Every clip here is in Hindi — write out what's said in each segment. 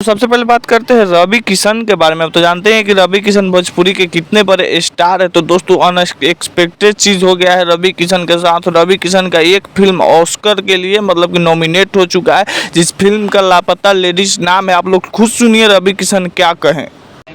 सबसे पहले बात करते हैं रवि किशन के बारे में। अब तो जानते हैं कि रवि किशन भोजपुरी के कितने बड़े स्टार है। तो दोस्तों अनएक्सपेक्टेड चीज़ हो गया है रवि किशन के साथ। रवि किशन का एक फिल्म ऑस्कर के लिए मतलब कि नॉमिनेट हो चुका है, जिस फिल्म का लापता लेडीज नाम है। आप लोग खुद सुनिए रवि किशन क्या कहें।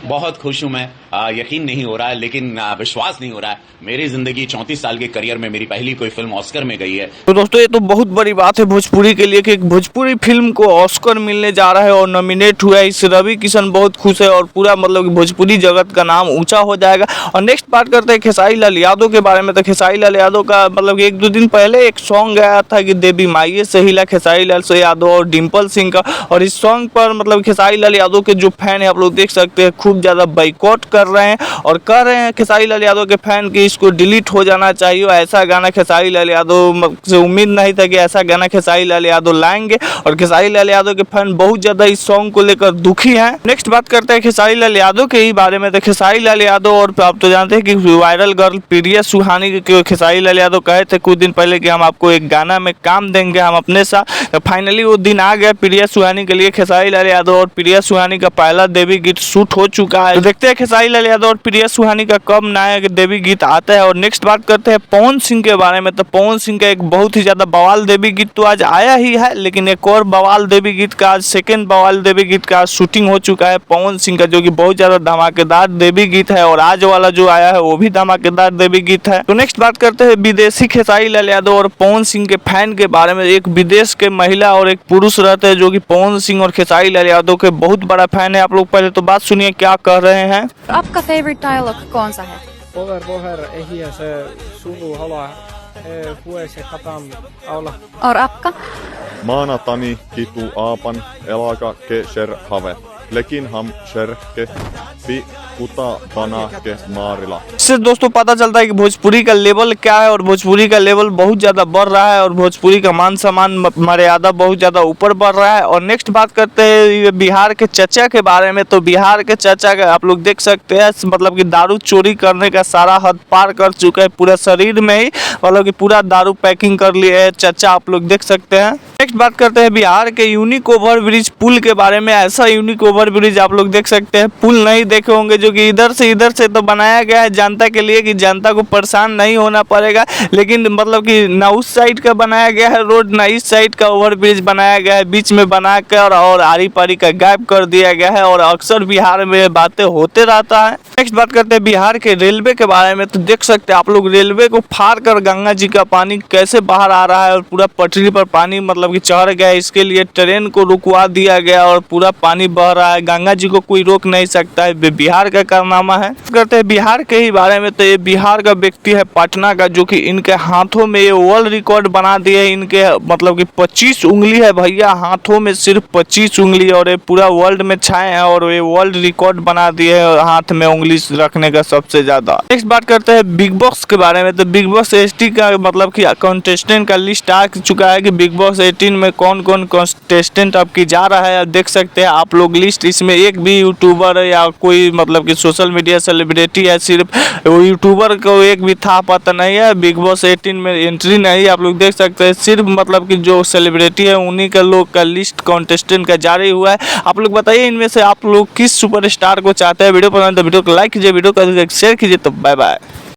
बहुत खुश हूं मैं। यकीन नहीं हो रहा है, लेकिन विश्वास नहीं हो रहा है। मेरी जिंदगी 34 साल के करियर में मेरी पहली कोई फिल्म ऑस्कर में गई है। तो दोस्तों ये तो बहुत बड़ी बात है भोजपुरी के लिए कि एक भोजपुरी फिल्म को ऑस्कर मिलने जा रहा है और नॉमिनेट हुआ है। इस रवि किशन बहुत खुश है और पूरा मतलब कि भोजपुरी जगत का नाम ऊंचा हो जाएगा। और नेक्स्ट बात करते हैं खेसारी लाल यादव के बारे में। तो खेसारी लाल यादव का मतलब एक दो दिन पहले एक सॉन्ग गया था कि देवी माइये से हिला खेसारी लाल से यादव और डिम्पल सिंह का। और इस सॉन्ग पर मतलब खेसारी लाल यादव के जो फैन है आप लोग देख सकते हैं खूब ज़्यादा बाइकआउट कर रहे हैं और कह रहे हैं खेसारी लाल यादव के फैन कि इसको डिलीट हो जाना चाहिए। और ऐसा गाना खेसारी लाल यादव से उम्मीद नहीं था कि ऐसा गाना खेसारी लाल यादव लाएंगे। और खेसारी लाल यादव के फैन बहुत ज़्यादा इस सॉन्ग को लेकर दुखी हैं। नेक्स्ट बात करते हैं खेसारी लाल यादव के ही बारे में। तो खेसारी लाल यादव और आप तो जानते हैं कि वायरल गर्ल प्रिया सुहानी के खेसारी लाल यादव कहे थे कुछ दिन पहले कि हम आपको एक गाना में काम देंगे हम अपने साथ। फाइनली वो दिन आ गया प्रिया सुहानी के लिए। खेसारी लाल यादव और प्रिया सुहानी का पहला देवी गीत शूट हो चुका है। तो देखते हैं खेसारी लाल यादव और प्रिया सुहानी का कब नया देवी गीत आता है। और नेक्स्ट बात करते हैं पवन सिंह के बारे में। तो पवन सिंह का एक बहुत ही ज़्यादा बवाल देवी गीत तो आज आया ही है, लेकिन एक और बवाल देवी गीत का आज सेकेंड बवाल देवी गीत का आज शूटिंग हो चुका है पवन सिंह का, जो कि बहुत ज़्यादा धमाकेदार देवी गीत है। और आज वाला जो आया है वो भी धमाकेदार देवी गीत है। तो नेक्स्ट बात करते हैं विदेशी खेसारी लाल यादव और पवन सिंह के फैन के बारे में। एक विदेश के महिला और एक पुरुष रहते हैं जो कि पवन सिंह और खेसारी लाल यादव के बहुत बड़ा फैन है। आप लोग पहले तो बात सुनिए क्या कह रहे हैं। आपका फेवरेट डायलॉग कौन सा है? Poher ehjä se sulu hola hue se katam aula. और आपका? Maanatani kitu aapan elaga ke sher have. लेकिन हम शहर के भी कुता बना के मारिला। इससे दोस्तों पता चलता है कि भोजपुरी का लेवल क्या है और भोजपुरी का लेवल बहुत ज़्यादा बढ़ रहा है और भोजपुरी का मान सम्मान मर्यादा बहुत ज़्यादा ऊपर बढ़ रहा है। और नेक्स्ट बात करते हैं बिहार के चचा के बारे में। तो बिहार के चचा का आप लोग देख सकते हैं मतलब कि दारू चोरी करने का सारा हद पार कर चुका है। पूरा शरीर में ही मतलब कि पूरा दारू पैकिंग कर लिए है चचा, आप लोग देख सकते हैं। नेक्स्ट बात करते हैं बिहार के यूनिक ओवर ब्रिज पुल के बारे में। ऐसा यूनिक ओवर ब्रिज आप लोग देख सकते हैं, पुल नहीं देखे होंगे, जो कि इधर से तो बनाया गया है जनता के लिए कि जनता को परेशान नहीं होना पड़ेगा। लेकिन मतलब कि ना उस साइड का बनाया गया है रोड ना इस साइड का ओवर ब्रिज बनाया गया है, बीच में बना कर और आरी पारी का गायब कर दिया गया है। और अक्सर बिहार में बातें होते रहता है। नेक्स्ट बात करते हैं बिहार के रेलवे के बारे में। तो देख सकते हैं आप लोग रेलवे को फाड़ कर गंगा जी का पानी कैसे बाहर आ रहा है और पूरा पटरी पर पानी मतलब कि चढ़ गया। इसके लिए ट्रेन को रुकवा दिया गया और पूरा पानी बह रहा है। गंगा जी को कोई रोक नहीं सकता है, बिहार का कारनामा है। करते हैं बिहार के ही बारे में। तो ये बिहार का व्यक्ति है पटना का, जो कि इनके हाथों में ये वर्ल्ड रिकॉर्ड बना दिए। इनके मतलब कि 25 उंगली है भैया, हाथों में सिर्फ 25 उंगली और ये पूरा वर्ल्ड में छाए हैं और ये वर्ल्ड रिकॉर्ड बना दिए हाथ में उंगली रखने का सबसे ज्यादा। नेक्स्ट बात करते हैं बिग बॉस के बारे में। तो बिग बॉस 18 का मतलब कि कंटेस्टेंट का लिस्ट आ चुका है कि बिग बॉस 18 में कौन कौन कंटेस्टेंट अब की जा रहा है। अब देख सकते हैं आप लोग लिस्ट। इसमें एक भी यूट्यूबर या कोई मतलब कि सोशल मीडिया सेलिब्रिटी है, सिर्फ यूट्यूबर को एक भी था पता नहीं है बिग बॉस 18 में एंट्री नहीं। आप लोग देख सकते हैं सिर्फ मतलब कि जो सेलिब्रिटी है उन्हीं का लोग का लिस्ट कंटेस्टेंट का जारी हुआ है। आप लोग बताइए इनमें से आप लोग किस सुपरस्टार को चाहते हैं। वीडियो पसंद है तो वीडियो को लाइक कीजिए, वीडियो को शेयर कीजिए। तो बाय बाय।